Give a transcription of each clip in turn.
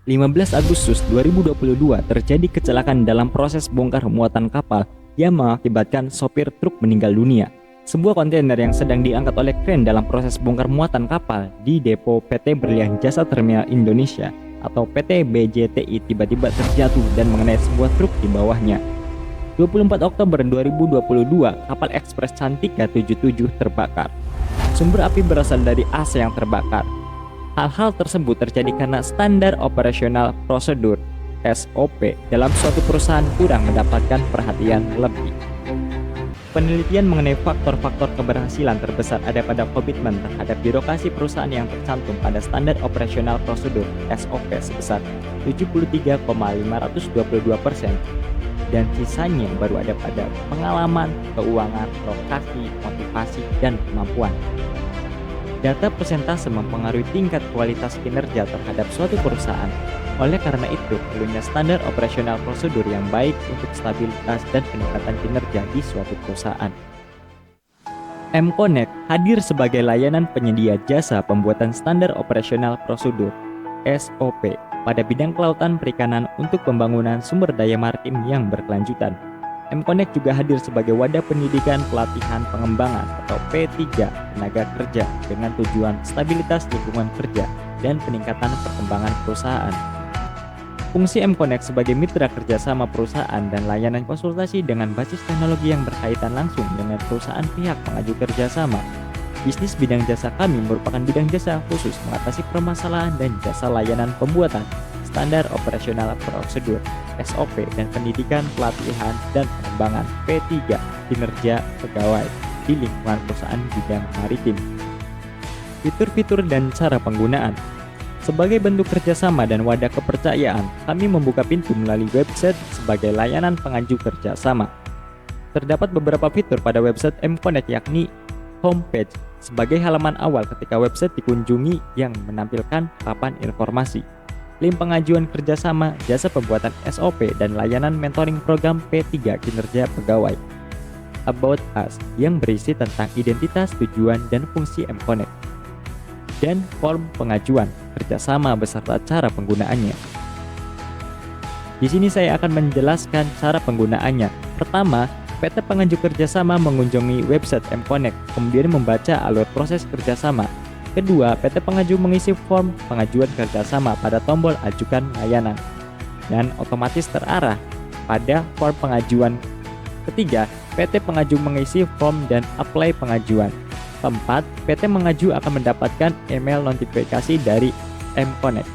15 Agustus 2022 terjadi kecelakaan dalam proses bongkar muatan kapal yang mengakibatkan sopir truk meninggal dunia. Sebuah kontainer yang sedang diangkat oleh kren dalam proses bongkar muatan kapal di depo PT Berlian Jasa Terminal Indonesia atau PT BJTI tiba-tiba terjatuh dan mengenai sebuah truk di bawahnya. 24 Oktober 2022, kapal ekspres Cantika 77 terbakar. Sumber api berasal dari AC yang terbakar. Hal-hal tersebut terjadi karena standar operasional prosedur (SOP) dalam suatu perusahaan kurang mendapatkan perhatian lebih. Penelitian mengenai faktor-faktor keberhasilan terbesar ada pada komitmen terhadap birokrasi perusahaan yang tercantum pada standar operasional prosedur (SOP) sebesar 73,522%, dan sisanya baru ada pada pengalaman, keuangan, lokasi, motivasi, dan kemampuan. Data persentase mempengaruhi tingkat kualitas kinerja terhadap suatu perusahaan. Oleh karena itu, perlunya standar operasional prosedur yang baik untuk stabilitas dan peningkatan kinerja di suatu perusahaan. M-Connect hadir sebagai layanan penyedia jasa pembuatan standar operasional prosedur (SOP) pada bidang kelautan perikanan untuk pembangunan sumber daya maritim yang berkelanjutan. M-Connect juga hadir sebagai wadah pendidikan pelatihan pengembangan atau P3 tenaga kerja dengan tujuan stabilitas lingkungan kerja dan peningkatan perkembangan perusahaan. Fungsi M-Connect sebagai mitra kerjasama perusahaan dan layanan konsultasi dengan basis teknologi yang berkaitan langsung dengan perusahaan pihak pengaju kerjasama. Bisnis bidang jasa kami merupakan bidang jasa khusus mengatasi permasalahan dan jasa layanan pembuatan standar operasional prosedur (SOP) dan pendidikan pelatihan dan pengembangan P3 kinerja pegawai di lingkungan perusahaan bidang maritim. Fitur-fitur dan cara penggunaan. Sebagai bentuk kerjasama dan wadah kepercayaan, kami membuka pintu melalui website sebagai layanan pengaju kerjasama. Terdapat beberapa fitur pada website M-Connect, yakni homepage sebagai halaman awal ketika website dikunjungi yang menampilkan papan informasi, link pengajuan kerjasama, jasa pembuatan SOP, dan layanan mentoring program P3 kinerja pegawai, About Us yang berisi tentang identitas, tujuan, dan fungsi M-Connect, dan form pengajuan kerjasama beserta cara penggunaannya. Di sini saya akan menjelaskan cara penggunaannya. Pertama, PT Pengaju Kerjasama mengunjungi website M-Connect, kemudian membaca alur proses kerjasama. Kedua, PT Pengaju mengisi form pengajuan kerjasama pada tombol ajukan layanan dan otomatis terarah pada form pengajuan. Ketiga, PT Pengaju mengisi form dan apply pengajuan. Keempat, PT Pengaju akan mendapatkan email notifikasi dari M-Connect.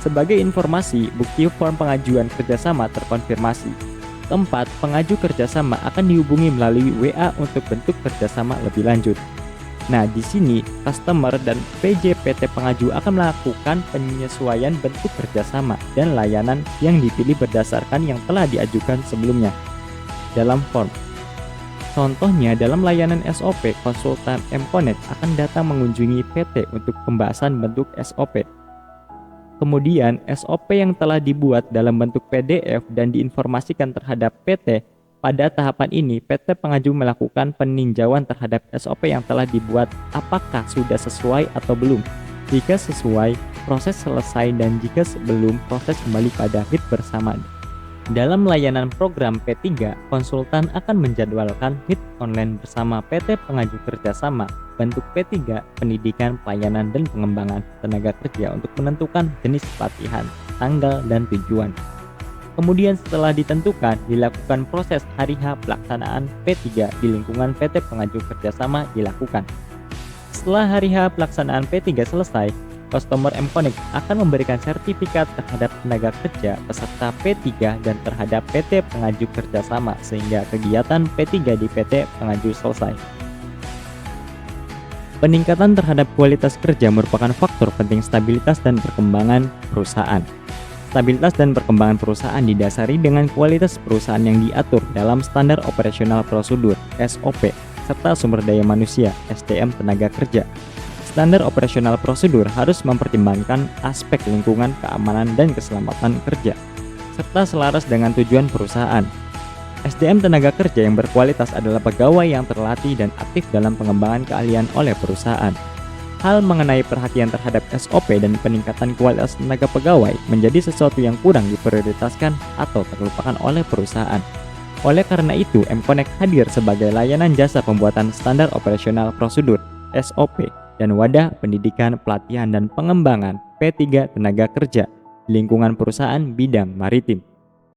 Sebagai informasi, bukti form pengajuan kerjasama terkonfirmasi. Keempat, pengaju kerjasama akan dihubungi melalui WA untuk bentuk kerjasama lebih lanjut. Nah, di sini customer dan PJPT Pengaju akan melakukan penyesuaian bentuk kerjasama dan layanan yang dipilih berdasarkan yang telah diajukan sebelumnya dalam form. Contohnya, dalam layanan SOP, konsultan M-Connect akan datang mengunjungi PT untuk pembahasan bentuk SOP. Kemudian, SOP yang telah dibuat dalam bentuk PDF dan diinformasikan terhadap PT. Pada tahapan ini, PT Pengaju melakukan peninjauan terhadap SOP yang telah dibuat, apakah sudah sesuai atau belum. Jika sesuai, proses selesai, dan jika belum, proses kembali pada meet bersama. Dalam layanan program P3, konsultan akan menjadwalkan meet online bersama PT Pengaju Kerjasama bentuk P3 pendidikan, pelayanan, dan pengembangan tenaga kerja untuk menentukan jenis pelatihan, tanggal, dan tujuan. Kemudian setelah ditentukan, dilakukan proses hari H pelaksanaan P3 di lingkungan PT Pengaju Kerjasama dilakukan. Setelah hari H pelaksanaan P3 selesai, customer M-Connect akan memberikan sertifikat terhadap tenaga kerja peserta P3 dan terhadap PT Pengaju Kerjasama sehingga kegiatan P3 di PT Pengaju selesai. Peningkatan terhadap kualitas kerja merupakan faktor penting stabilitas dan perkembangan perusahaan. Stabilitas dan perkembangan perusahaan didasari dengan kualitas perusahaan yang diatur dalam standar operasional prosedur (SOP) serta sumber daya manusia (SDM tenaga kerja). Standar operasional prosedur harus mempertimbangkan aspek lingkungan, keamanan, dan keselamatan kerja, serta selaras dengan tujuan perusahaan. SDM tenaga kerja yang berkualitas adalah pegawai yang terlatih dan aktif dalam pengembangan keahlian oleh perusahaan. Hal mengenai perhatian terhadap SOP dan peningkatan kualitas tenaga pegawai menjadi sesuatu yang kurang diprioritaskan atau terlupakan oleh perusahaan. Oleh karena itu, M-Connect hadir sebagai layanan jasa pembuatan standar operasional prosedur (SOP) dan wadah pendidikan, pelatihan, dan pengembangan P3 tenaga kerja di lingkungan perusahaan bidang maritim.